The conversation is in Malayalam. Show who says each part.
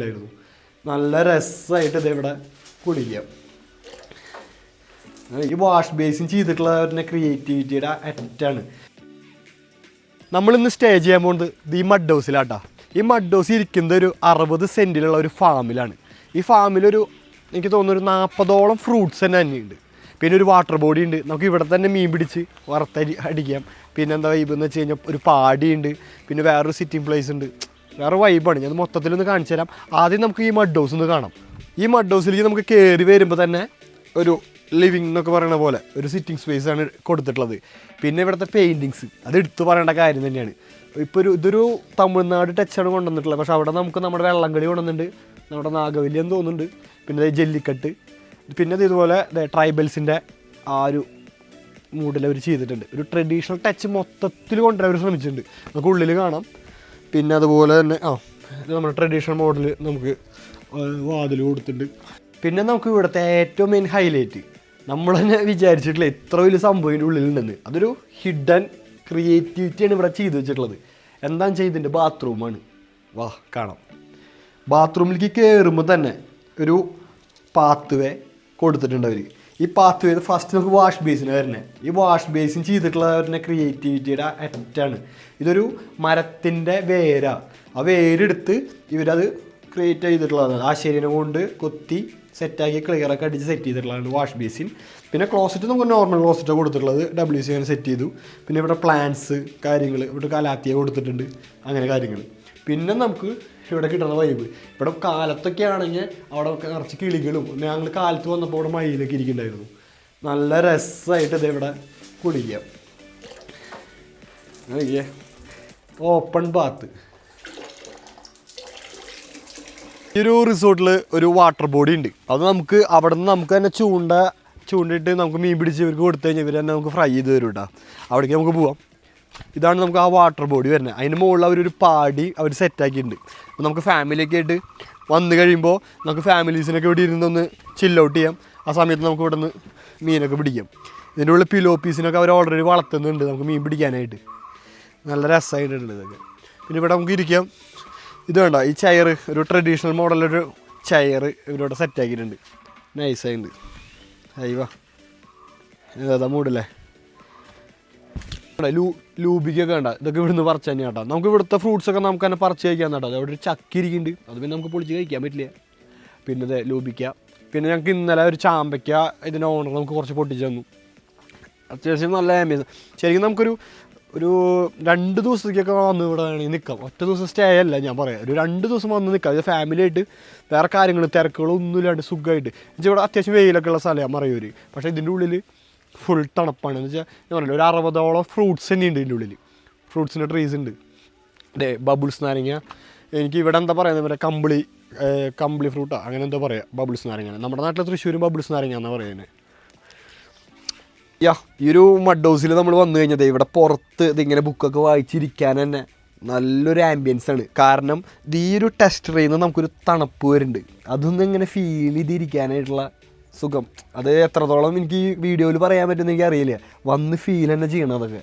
Speaker 1: ായിരുന്നു നല്ല രസമായിട്ട് ഇതെവിടെ കുടിക്കാം. ഈ വാഷ് ബേസിൻ ചെയ്തിട്ടുള്ള ക്രിയേറ്റിവിറ്റിയുടെ അറ്റാണ്. നമ്മളിന്ന് സ്റ്റേ ചെയ്യാൻ പോകുന്നത് ഈ മഡ് ഹൗസിലാട്ടാ. ഈ മഡ് ഹൗസ് ഇരിക്കുന്നത് ഒരു 60 സെൻറ്റിലുള്ള ഒരു ഫാമിലാണ്. ഈ ഫാമിലൊരു എനിക്ക് തോന്നുന്നു ഒരു 40ഓളം ഫ്രൂട്ട്സ് തന്നെയുണ്ട്. പിന്നെ ഒരു വാട്ടർ ബോഡി ഉണ്ട്. നമുക്ക് ഇവിടെ തന്നെ മീൻ പിടിച്ച് അടിക്കാം. പിന്നെ എന്താ വൈബ് എന്ന് വെച്ച് കഴിഞ്ഞാൽ ഒരു പാടിയുണ്ട്. പിന്നെ വേറൊരു സിറ്റിംഗ് പ്ലേസ് ഉണ്ട്. വേറെ വൈബാണ്. ഞാൻ മൊത്തത്തിലൊന്ന് കാണിച്ചു തരാം. ആദ്യം നമുക്ക് ഈ മഡ് ഹൗസ് ഒന്ന് കാണാം. ഈ മഡ് ഹൗസിലേക്ക് നമുക്ക് കയറി വരുമ്പോൾ തന്നെ ഒരു ലിവിങ് എന്നൊക്കെ പറയുന്ന പോലെ ഒരു സിറ്റിംഗ് സ്പേസ് ആണ് കൊടുത്തിട്ടുള്ളത്. പിന്നെ ഇവിടുത്തെ പെയിൻറ്റിങ്സ് അത് എടുത്തു പറയേണ്ട കാര്യം തന്നെയാണ്. ഇപ്പോൾ ഇതൊരു തമിഴ്നാട് ടച്ചാണ് കൊണ്ടുവന്നിട്ടുള്ളത്. പക്ഷേ അവിടെ നമുക്ക് നമ്മുടെ വെള്ളംകളി കൊണ്ടുവന്നിട്ടുണ്ട്, നമ്മുടെ നാഗവല്ലി എന്ന് തോന്നുന്നുണ്ട്, പിന്നെ ജല്ലിക്കെട്ട്, പിന്നെ ഇതുപോലെ ട്രൈബൽസിൻ്റെ ആ ഒരു മൂഡിൽ അവർ ചെയ്തിട്ടുണ്ട്. ഒരു ട്രഡീഷണൽ ടച്ച് മൊത്തത്തിൽ കൊണ്ടുവരാൻ അവർ ശ്രമിച്ചിട്ടുണ്ട്. നമുക്ക് ഉള്ളിൽ കാണാം. പിന്നെ അതുപോലെ തന്നെ നമ്മുടെ ട്രഡീഷണൽ മോഡൽ നമുക്ക് വാതിൽ കൊടുത്തിട്ടുണ്ട്. പിന്നെ നമുക്ക് ഇവിടുത്തെ ഏറ്റവും മെയിൻ ഹൈലൈറ്റ്, നമ്മൾ തന്നെ വിചാരിച്ചിട്ടില്ല ഇത്ര വലിയ സംഭവം ഉള്ളിലുണ്ടെന്ന്. അതൊരു ഹിഡൻ ക്രിയേറ്റിവിറ്റിയാണ് ഇവിടെ ചെയ്തു വെച്ചിട്ടുള്ളത്. എന്താ ചെയ്തിൻ്റെ ബാത്റൂമാണ്. വാ കാണാം. ബാത്റൂമിലേക്ക് കയറുമ്പോൾ തന്നെ ഒരു പാത്ത് വേ കൊടുത്തിട്ടുണ്ട് അവർ. ഈ പാത്ത് വേ ഫസ്റ്റ് നമുക്ക് വാഷ് ബേസിന് വരുന്നത്. ഈ വാഷ് ബേസിൻ ചെയ്തിട്ടുള്ള ക്രിയേറ്റിവിറ്റിയുടെ അറ്റാണ്. ഇതൊരു മരത്തിൻ്റെ വേരാ. ആ വേരെടുത്ത് ഇവരത് ക്രിയേറ്റ് ചെയ്തിട്ടുള്ളതാണ്. ആ ശരീരം കൊണ്ട് കൊത്തി സെറ്റാക്കി ക്ലിയറൊക്കെ അടിച്ച് സെറ്റ് ചെയ്തിട്ടുള്ളതാണ് വാഷ് ബേസിൻ. പിന്നെ ക്ലോസറ്റ് നമുക്ക് നോർമൽ ക്ലോസറ്റാണ് കൊടുത്തിട്ടുള്ളത്. WC അങ്ങനെ സെറ്റ് ചെയ്തു. പിന്നെ ഇവിടെ പ്ലാന്റ്സ് കാര്യങ്ങൾ, ഇവിടെ കലാത്തിയ കൊടുത്തിട്ടുണ്ട്, അങ്ങനെ കാര്യങ്ങൾ. പിന്നെ നമുക്ക് ഇവിടെ കിട്ടുന്ന വൈബ്, ഇവിടെ കാലത്തൊക്കെ ആണെങ്കിൽ അവിടെ നിറച്ച് കിളികളും, ഞങ്ങൾ കാലത്ത് വന്നപ്പോൾ ഇവിടെ മയിലൊക്കെ ഇരിക്കുന്നുണ്ടായിരുന്നു. നല്ല രസമായിട്ട് ഇതെവിടെ കുടിക്കാം. ഓപ്പൺ ബാത്ത്. ഈ ഒരു റിസോർട്ടിൽ ഒരു വാട്ടർ ബോഡി ഉണ്ട്. അത് നമുക്ക് അവിടെ നിന്ന് നമുക്ക് തന്നെ ചൂണ്ടിട്ട് നമുക്ക് മീൻ പിടിച്ച് ഇവർക്ക് കൊടുത്തു കഴിഞ്ഞാൽ ഇവർ തന്നെ നമുക്ക് ഫ്രൈ ചെയ്ത് തരും കേട്ടോ. അവിടേക്ക് നമുക്ക് പോവാം. ഇതാണ് നമുക്ക് ആ വാട്ടർ ബോഡി വരുന്നത്. അതിന് മുകളിൽ അവരൊരു പാടി അവർ സെറ്റാക്കിയിട്ടുണ്ട്. അപ്പോൾ നമുക്ക് ഫാമിലിയൊക്കെ ആയിട്ട് വന്നു കഴിയുമ്പോൾ നമുക്ക് ഫാമിലീസിനൊക്കെ ഇവിടെ ഇരുന്നൊന്ന് ചില്ല് ഔട്ട് ചെയ്യാം. ആ സമയത്ത് നമുക്ക് ഇവിടെ നിന്ന് മീനൊക്കെ പിടിക്കാം. ഇതിൻ്റെ ഉള്ളിൽ പിലോപ്പീസിനൊക്കെ അവർ ഓൾറെഡി വളർത്തുന്നുണ്ട് നമുക്ക് മീൻ പിടിക്കാനായിട്ട്. നല്ല രസമായിട്ടുണ്ട് ഇതൊക്കെ. പിന്നെ ഇവിടെ നമുക്ക് ഇരിക്കാം. ഇത് വേണ്ട, ഈ ചെയർ ഒരു ട്രഡീഷണൽ മോഡലൊരു ചെയർ ഇവരോട് സെറ്റാക്കിയിട്ടുണ്ട്. നൈസായിട്ടുണ്ട്. അയ്യോ ഏതാ മൂടല്ലേ. ലൂബിക്കൊക്കെ വേണ്ട, ഇതൊക്കെ ഇവിടുന്ന് പറിച്ച് തന്നെ കേട്ടോ. നമുക്ക് ഇവിടുത്തെ ഫ്രൂട്ട്സൊക്കെ നമുക്ക് തന്നെ പറിച്ച് കഴിക്കാൻ കേട്ടോ. അവിടെ ഒരു ചക്ക ഇരിക്കുന്നുണ്ട്, അത് പിന്നെ നമുക്ക് പൊളിച്ച് കഴിക്കാൻ പറ്റില്ല. പിന്നെ ഇത് ലൂബിക്ക. പിന്നെ ഞങ്ങൾക്ക് ഇന്നലെ ഒരു ചാമ്പയ്ക്ക ഇതിൻ്റെ ഓണർ നമുക്ക് കുറച്ച് പൊട്ടിച്ച് തന്നു. അത്യാവശ്യം നല്ല ആംബിയൻസ്. ശരിക്കും നമുക്കൊരു 2 ദിവസത്തേക്കൊക്കെ വന്ന് ഇവിടെ വേണമെങ്കിൽ നിൽക്കാം. ഒറ്റ ദിവസം സ്റ്റേ അല്ല ഞാൻ പറയാം, ഒരു 2 ദിവസം വന്ന് നിൽക്കാം. ഇത് ഫാമിലി ആയിട്ട് വേറെ കാര്യങ്ങൾ തിരക്കുകളൊന്നും ഇല്ലാണ്ട് സുഖമായിട്ട്. എന്നുവെച്ചാൽ ഇവിടെ അത്യാവശ്യം വെയിലൊക്കെ ഉള്ള സ്ഥലമാണ് മറയൂർ. പക്ഷേ ഇതിൻ്റെ ഉള്ളിൽ ഫുൾ തണുപ്പാണ്. എന്ന് വെച്ചാൽ ഞാൻ പറയില്ല, ഒരു 60ഓളം ഫ്രൂട്ട്സ് തന്നെ ഉണ്ട് ഇതിൻ്റെ ഉള്ളിൽ. ഫ്രൂട്ട്സിൻ്റെ ട്രീസ് ഉണ്ട്. ബബിൾസ് നാരങ്ങ, എനിക്ക് ഇവിടെ എന്താ പറയുന്നത്, മറ്റേ കമ്പിളി ഫ്രൂട്ടാണ് അങ്ങനെ എന്താ പറയുക. ബബിൾസ് നാരങ്ങ നമ്മുടെ നാട്ടിൽ തൃശ്ശൂരും ബബിൾസ് നാരങ്ങ എന്നാണ് പറയുന്നത്. ഈ ഒരു മഡ് ഹൗസിൽ നമ്മൾ വന്നു കഴിഞ്ഞത് ഇവിടെ പുറത്ത് ഇതിങ്ങനെ ബുക്കൊക്കെ വായിച്ചിരിക്കാൻ തന്നെ നല്ലൊരു ആംബിയൻസ് ആണ്. കാരണം ഈ ഒരു ടെസ്റ്റ് ചെയ്യുന്ന നമുക്കൊരു തണുപ്പ് വരുന്നുണ്ട്. അതൊന്നും ഇങ്ങനെ ഫീൽ ചെയ്തിരിക്കാനായിട്ടുള്ള സുഖം, അത് എത്രത്തോളം എനിക്ക് ഈ വീഡിയോയിൽ പറയാൻ പറ്റുമെന്ന് എനിക്ക് അറിയില്ല. വന്ന് ഫീൽ തന്നെ ചെയ്യണം അതൊക്കെ.